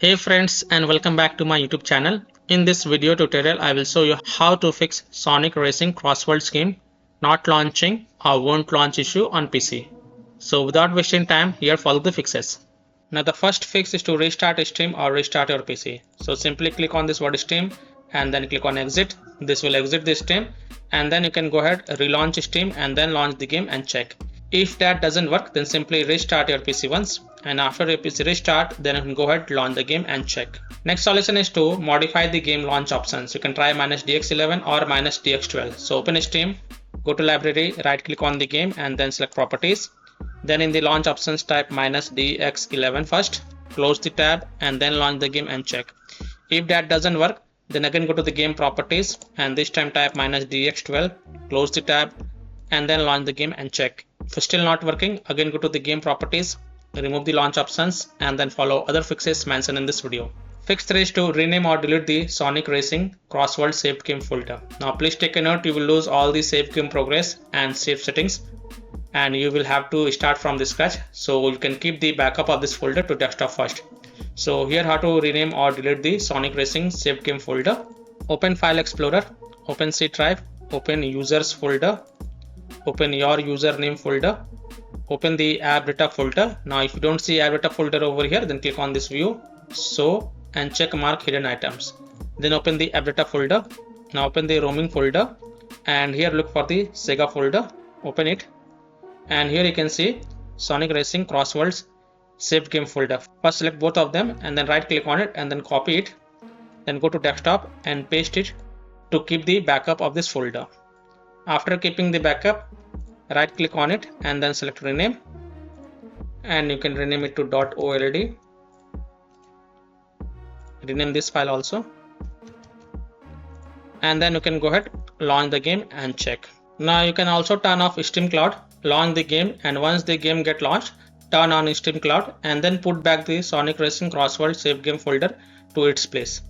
Hey friends, and welcome back to my YouTube channel. In this video tutorial I will show you how to fix Sonic Racing CrossWorlds game not launching or won't launch issue on PC. So without wasting time, here follow the fixes. Now the first fix is to restart Steam or restart your PC. So simply click on this word Steam and then click on exit. This will exit the Steam, and then you can go ahead, relaunch Steam and then launch the game and check. If that doesn't work, then simply restart your PC once, and after your PC restart, then you can go ahead, launch the game and check. Next solution is to modify the game launch options. You can try -DX11 or -DX12. So open Steam, go to library, right click on the game and then select properties. Then in the launch options type -DX11 first, close the tab and then launch the game and check. If that doesn't work, then again go to the game properties and this time type -DX12, close the tab and then launch the game and check. If still not working, again go to the game properties, remove the launch options and then follow other fixes mentioned in this video. Fix 3 is to rename or delete the Sonic Racing CrossWorlds saved game folder. Now please take a note, you will lose all the saved game progress and save settings and you will have to start from the scratch. So you can keep the backup of this folder to desktop first. So here how to rename or delete the Sonic Racing saved game folder. Open File Explorer, open C drive, open Users folder, open your username folder, open the app data folder. Now if you don't see app data folder over here, then click on this view, show and check mark hidden items. Then open the app data folder. Now open the roaming folder and here look for the Sega folder, open it and here you can see Sonic Racing CrossWorlds saved game folder. First select both of them and then right click on it and then copy it, then go to desktop and paste it to keep the backup of this folder. After keeping the backup, right click on it and then select rename and you can rename it to .old. Rename this file also and then you can go ahead, launch the game and check. Now you can also turn off Steam Cloud, launch the game and once the game get launched, turn on Steam Cloud and then put back the Sonic Racing CrossWorlds save game folder to its place.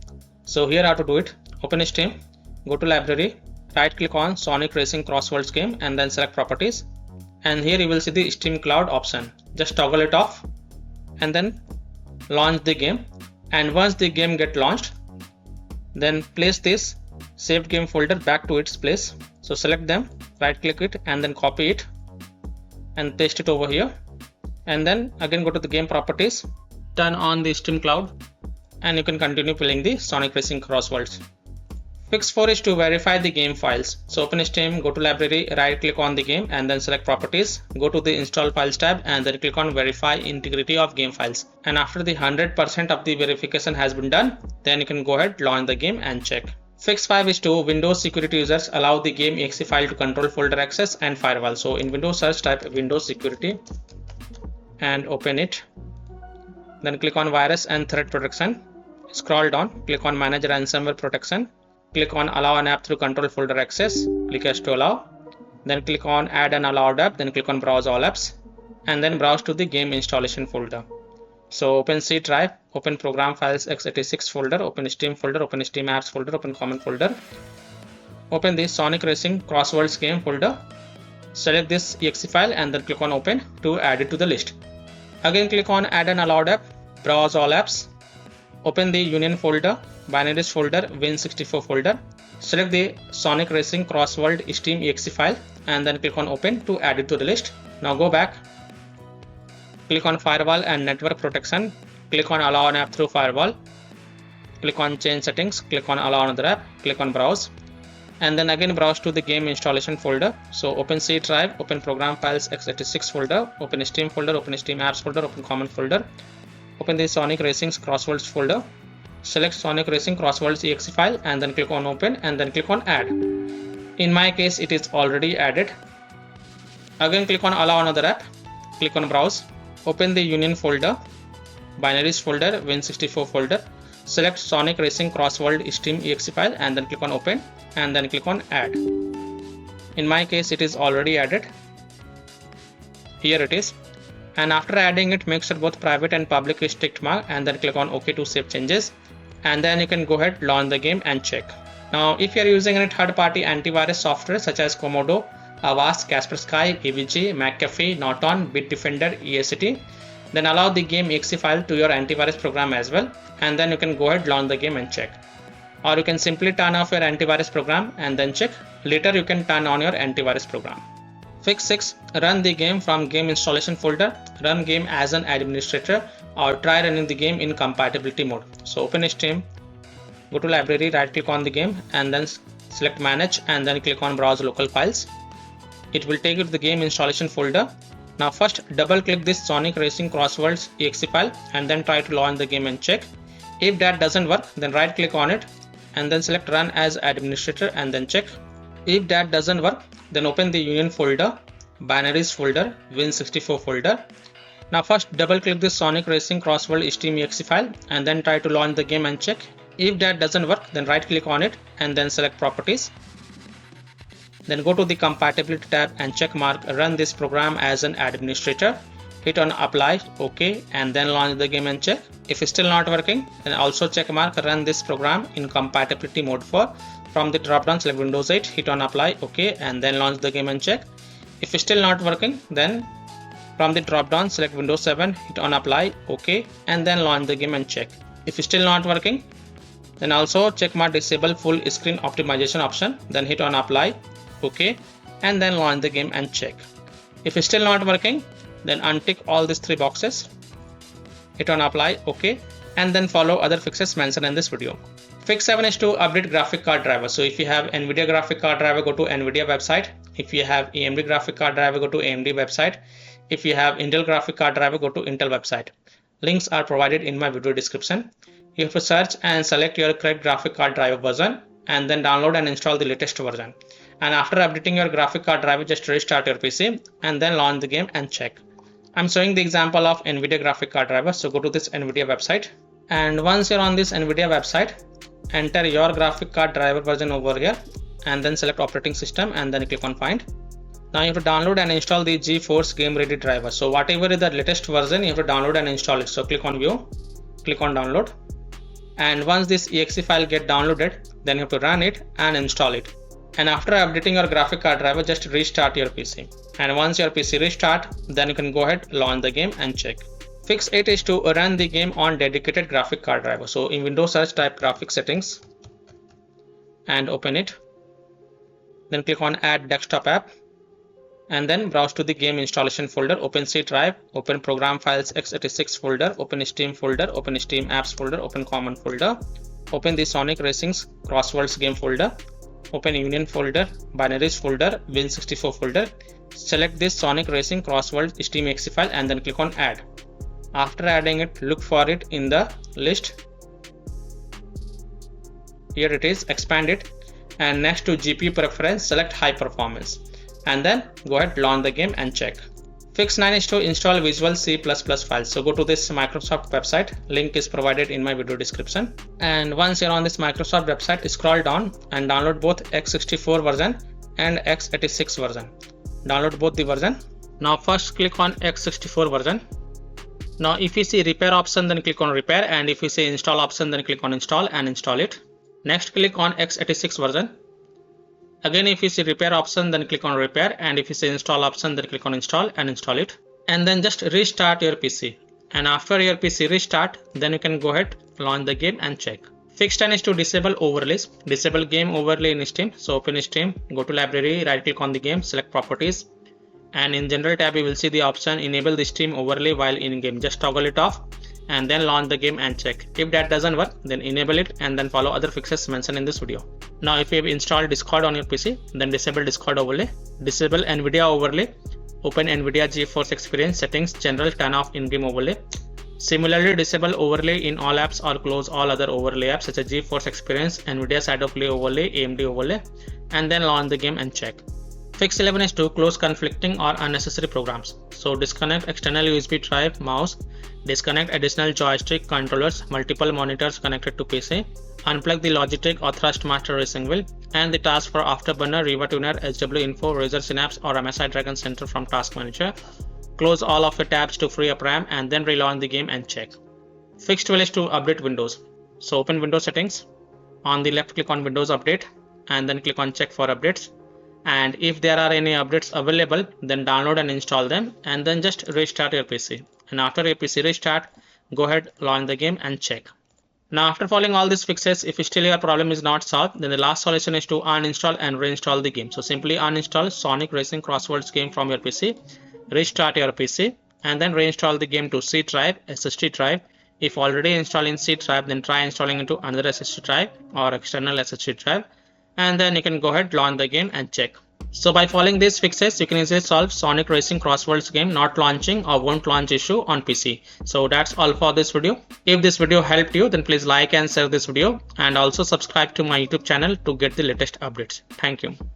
So here how to do it. Open Steam, go to library, right click on Sonic Racing CrossWorlds game and then select properties and here you will see the Steam Cloud option. Just toggle it off and then launch the game, and once the game get launched, then place this saved game folder back to its place. So select them, right click it and then copy it and paste it over here and then again go to the game properties, turn on the Steam Cloud and you can continue playing the Sonic Racing CrossWorlds. Fix 4 is to verify the game files. So open Steam, go to library, right click on the game and then select properties, go to the install files tab and then click on verify integrity of game files, and after the 100% of the verification has been done, then you can go ahead, launch the game and check. Fix 5 is to Windows security users allow the game exe file to control folder access and firewall. So in Windows search type Windows security and open it, then click on virus and threat protection, scroll down, click on manage ransomware protection, click on allow an app through control folder access, click yes to allow, then click on add an allowed app, then click on browse all apps and then browse to the game installation folder. So open C drive, open program files x86 folder, open Steam folder, open Steam apps folder, open common folder, open the Sonic Racing CrossWorlds game folder, select this exe file and then click on open to add it to the list. Again click on add an allowed app, browse all apps, open the union folder, binaries folder, Win64 folder, select the Sonic Racing CrossWorld Steam exe file and then click on open to add it to the list. Now go back, click on firewall and network protection, click on allow an app through firewall, click on change settings, click on allow another app, click on browse and then again browse to the game installation folder. So open C drive, open program files x86 folder, open Steam folder, open Steam apps folder, open common folder, open the Sonic Racing CrossWorlds folder, select Sonic Racing CrossWorlds exe file and then click on open and then click on add. In my case it is already added. Again click on allow another app, click on browse, open the union folder, binaries folder, Win64 folder, select Sonic Racing CrossWorld Steam exe file and then click on open and then click on add. In my case it is already added. Here it is. And after adding it, make sure both private and public is ticked mark and then click on OK to save changes and then you can go ahead, launch the game and check. Now if you are using any third-party antivirus software such as Komodo, Avast, Kaspersky, AVG, McAfee, Norton, Bitdefender, EACT, Then allow the game exe file to your antivirus program as well, and then you can go ahead, launch the game and check. Or you can simply turn off your antivirus program and then check. Later you can turn on your antivirus program. Fix 6. Run the game from game installation folder. Run game as an administrator or try running the game in compatibility mode. So open Steam, go to library, right click on the game and then select manage and then click on browse local files. It will take you to the game installation folder. Now first double click this Sonic Racing CrossWorlds exe file and then try to launch the game and check. If that doesn't work, then right click on it and then select run as administrator and then check. If that doesn't work, then open the union folder, binaries folder, win64 folder. Now first double click this Sonic Racing CrossWorlds Steam exe file and then try to launch the game and check. If that doesn't work, then right click on it and then select properties. Then go to the compatibility tab and check mark run this program as an administrator. Hit on apply, OK, and then launch the game and check. If it's still not working, then also check mark run this program in compatibility mode for. From the drop down select Windows 8, hit on apply, OK, and then launch the game and check. If it's still not working, then from the drop down select Windows 7, hit on apply, OK, and then launch the game and check. If it's still not working, then also check mark disable full screen optimization option, then hit on apply, OK, and then launch the game and check. If it's still not working, then untick all these 3 boxes, hit on apply, OK, and then follow other fixes mentioned in this video. Fix 7 is to update graphic card driver. So if you have NVIDIA graphic card driver, go to NVIDIA website. If you have AMD graphic card driver, go to AMD website. If you have Intel graphic card driver, go to Intel website. Links are provided in my video description. You have to search and select your correct graphic card driver version and then download and install the latest version. And after updating your graphic card driver, just restart your PC and then launch the game and check. I'm showing the example of NVIDIA graphic card driver. So go to this NVIDIA website, and once you're on this NVIDIA website, enter your graphic card driver version over here and then select operating system and then click on find. Now you have to download and install the GeForce Game Ready driver. So whatever is the latest version, you have to download and install it. So click on view, click on download, and once this exe file get downloaded, then you have to run it and install it. And after updating your graphic card driver, just restart your PC. And once your PC restart, then you can go ahead, launch the game and check. Fix 8 is to run the game on dedicated graphic card driver. So in Windows search, type graphic settings and open it. Then click on add desktop app and then browse to the game installation folder. Open C drive, open program files x86 folder, open Steam folder, open Steam apps folder, open common folder, open the Sonic Racing's CrossWorlds game folder, open union folder, binaries folder, win64 folder. Select this Sonic Racing CrossWorlds Steam exe file and then click on add. After adding it, look for it in the list. Here it is, expand it, and next to GPU preference, select high performance and then go ahead, launch the game and check. Fix 9 is to install Visual C++ files. So go to this Microsoft website, link is provided in my video description. And once you're on this Microsoft website, scroll down and download both x64 version and x86 version. Download both the version. Now first click on x64 version. Now if you see repair option, then click on repair, and if you see install option, then click on install and install it. Next click on x86 version. Again, if you see repair option, then click on repair, and if you see install option, then click on install and install it. And then just restart your PC. And after your PC restart, then you can go ahead, launch the game and check. Fix 10 is to disable overlays. Disable game overlay in Steam. So open Steam, go to library, right click on the game, select properties. And in general tab, you will see the option enable the Steam overlay while in game. Just toggle it off and then launch the game and check. If that doesn't work, then enable it and then follow other fixes mentioned in this video. Now if you have installed Discord on your PC, then disable Discord overlay. Disable NVIDIA overlay. Open NVIDIA GeForce Experience settings, general, turn off in-game overlay. Similarly, disable overlay in all apps or close all other overlay apps such as GeForce Experience, NVIDIA Shadow Play overlay, AMD overlay, and then launch the game and check. Fix 11 is to close conflicting or unnecessary programs. So disconnect external USB drive, mouse, disconnect additional joystick, controllers, multiple monitors connected to PC, unplug the Logitech or Thrustmaster racing wheel, and the task for Afterburner, Riva Tuner, HW Info, Razer Synapse or MSI Dragon Center from Task Manager. Close all of your tabs to free up RAM and then relaunch the game and check. Fix 12 is to update Windows. So open Windows settings. On the left, click on Windows Update and then click on Check for updates. And if there are any updates available, then download and install them and then just restart your PC. and after your PC restart, go ahead, launch the game and check. Now after following all these fixes, if still your problem is not solved, then the last solution is to uninstall and reinstall the game. So simply uninstall Sonic Racing CrossWorlds game from your PC, restart your PC, and then reinstall the game to C drive, SSD drive. If already installed in C drive, then try installing into another SSD drive or external SSD drive, and then you can go ahead, launch the game and check. So by following these fixes, you can easily solve Sonic Racing CrossWorlds game not launching or won't launch issue on PC. So that's all for this video. If this video helped you, then please like and share this video, and also subscribe to my YouTube channel to get the latest updates. Thank you.